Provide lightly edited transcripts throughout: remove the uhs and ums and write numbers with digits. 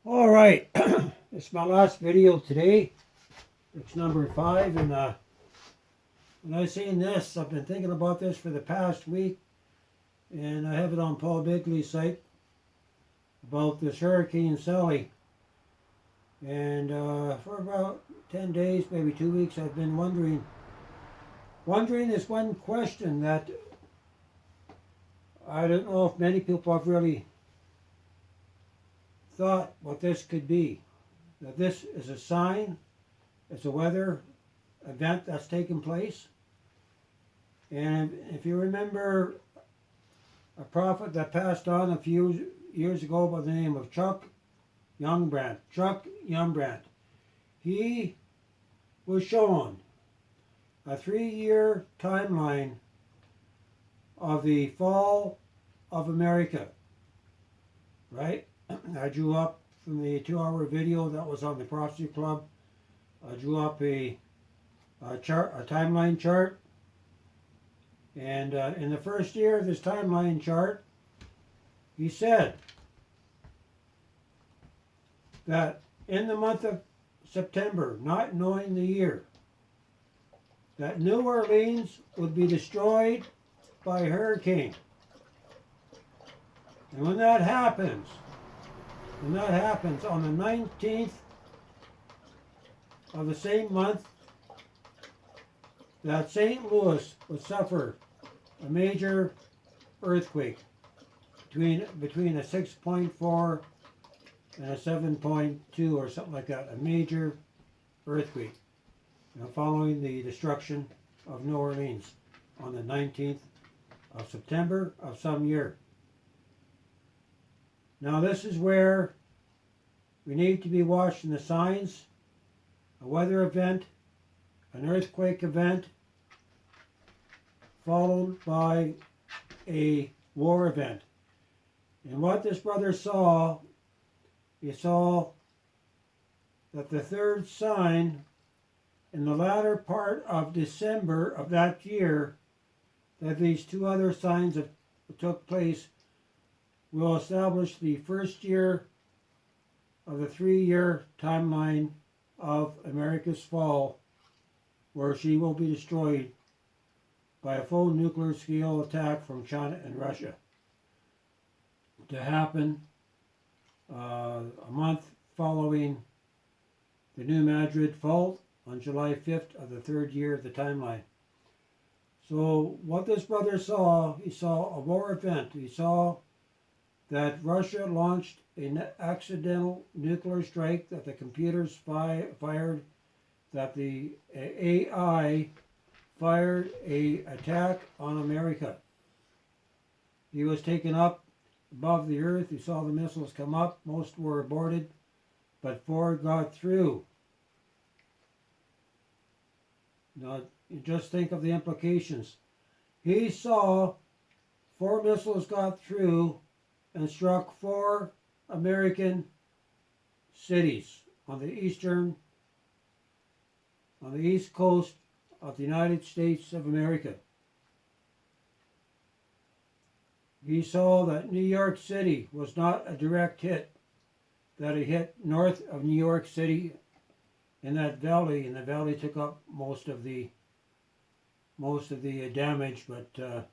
All right, it's my last video today. It's number 5, and when I seen this, I've been thinking about this for the past week, and I have it on Paul Bigley's site about this Hurricane Sally. And for about 10 days, maybe 2 weeks, I've been wondering this one question that I don't know if many people have really thought what this could be. That this is a sign, it's a weather event that's taken place. And if you remember a prophet that passed on a few years ago by the name of Chuck Youngbrant, he was shown a 3-year timeline of the fall of America, right? I drew up from the 2-hour video that was on the Prophecy Club. I drew up a timeline chart, and in the first year of this timeline chart, he said that in the month of September, not knowing the year, that New Orleans would be destroyed by a hurricane. And when that happens on the 19th of the same month, that St. Louis would suffer a major earthquake between a 6.4 and a 7.2 or something like that, a major earthquake, following the destruction of New Orleans on the 19th of September of some year. Now this is where we need to be watching the signs: a weather event, an earthquake event, followed by a war event. And what this brother saw, he saw that the third sign in the latter part of December of that year, that these two other signs that took place will establish the first year of the 3-year timeline of America's fall, where she will be destroyed by a full nuclear scale attack from China and Russia, to happen a month following the New Madrid fault on July 5th of the 3rd year of the timeline. So what this brother saw, he saw a war event. He saw that Russia launched an accidental nuclear strike, that the computers fired, that the AI fired an attack on America. He was taken up above the earth. He saw the missiles come up. Most were aborted, but 4 got through. Now, just think of the implications. He saw 4 missiles got through and struck 4 American cities on the east coast of the United States of America. He saw that New York City was not a direct hit, that it hit north of New York City in that valley, and the valley took up most of the damage, but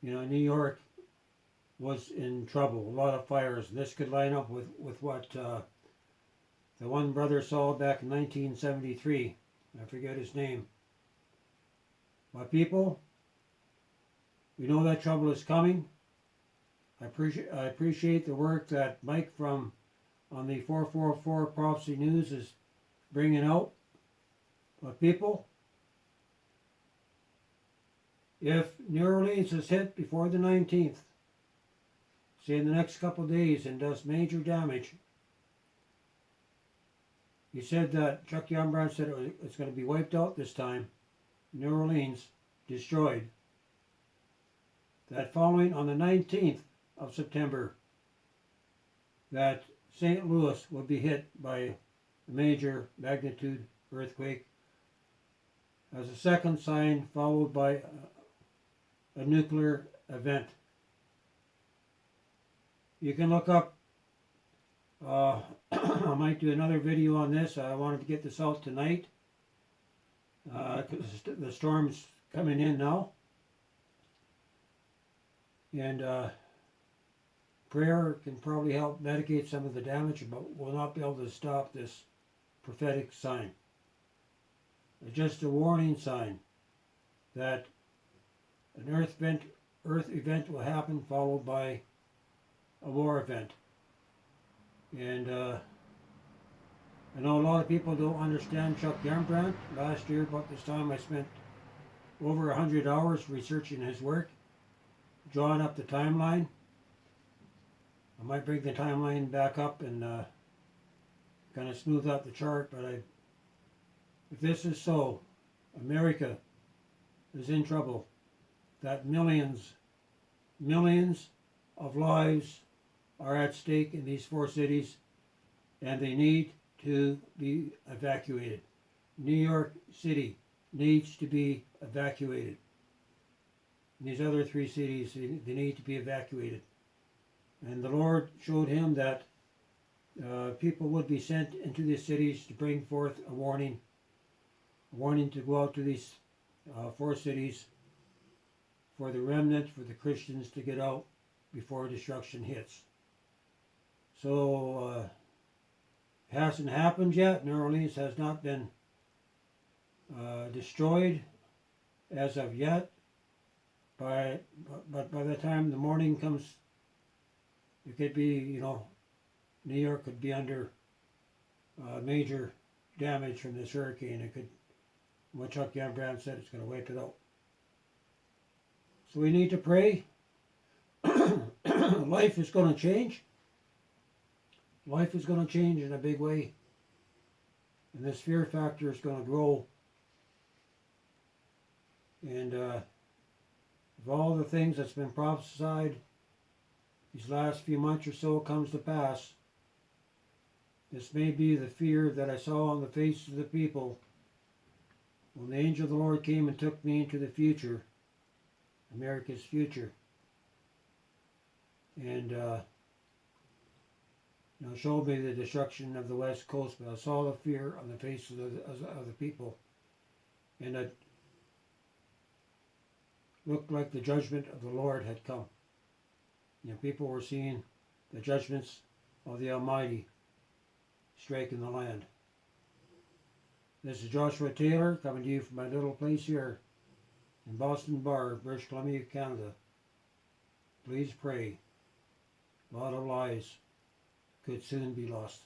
New York was in trouble, a lot of fires. And this could line up with what the one brother saw back in 1973. I forget his name. But people, we know that trouble is coming. I appreciate the work that Mike on the 444 Prophecy News is bringing out. But people, if New Orleans is hit before the 19th, say in the next couple of days, and does major damage, he said that Chuck Youngbrant said it's going to be wiped out this time. New Orleans destroyed. That following on the 19th of September, that St. Louis will be hit by a major magnitude earthquake as a second sign, followed by a nuclear event. You can look up I might do another video on this. I wanted to get this out tonight because the storm's coming in now. And prayer can probably help mitigate some of the damage, but will not be able to stop this prophetic sign. It's just a warning sign that an earth event will happen, followed by a war event. And I know a lot of people don't understand Chuck Youngbrant. Last year, about this time, I spent over 100 hours researching his work, drawing up the timeline. I might bring the timeline back up and kind of smooth out the chart, but if this is so, America is in trouble. That millions of lives are at stake in these 4 cities, and they need to be evacuated. New York City needs to be evacuated. And these other 3 cities, they need to be evacuated. And the Lord showed him that people would be sent into these cities to bring forth a warning to go out to these 4 cities for the remnant, for the Christians to get out before destruction hits. So it hasn't happened yet. New Orleans has not been destroyed as of yet. But by the time the morning comes, it could be, New York could be under major damage from this hurricane. It could, what Chuck Youngbrant said, it's going to wipe it out. So we need to pray. Life is going to change. Life is going to change in a big way. And this fear factor is going to grow. And if all the things that's been prophesied these last few months or so comes to pass, this may be the fear that I saw on the faces of the people when the angel of the Lord came and took me into the future, America's future. And showed me the destruction of the West Coast, but I saw the fear on the faces of the people. And it looked like the judgment of the Lord had come. People were seeing the judgments of the Almighty striking the land. This is Joshua Taylor coming to you from my little place here in Boston Bar, British Columbia, Canada. Please pray. A lot of lives could soon be lost.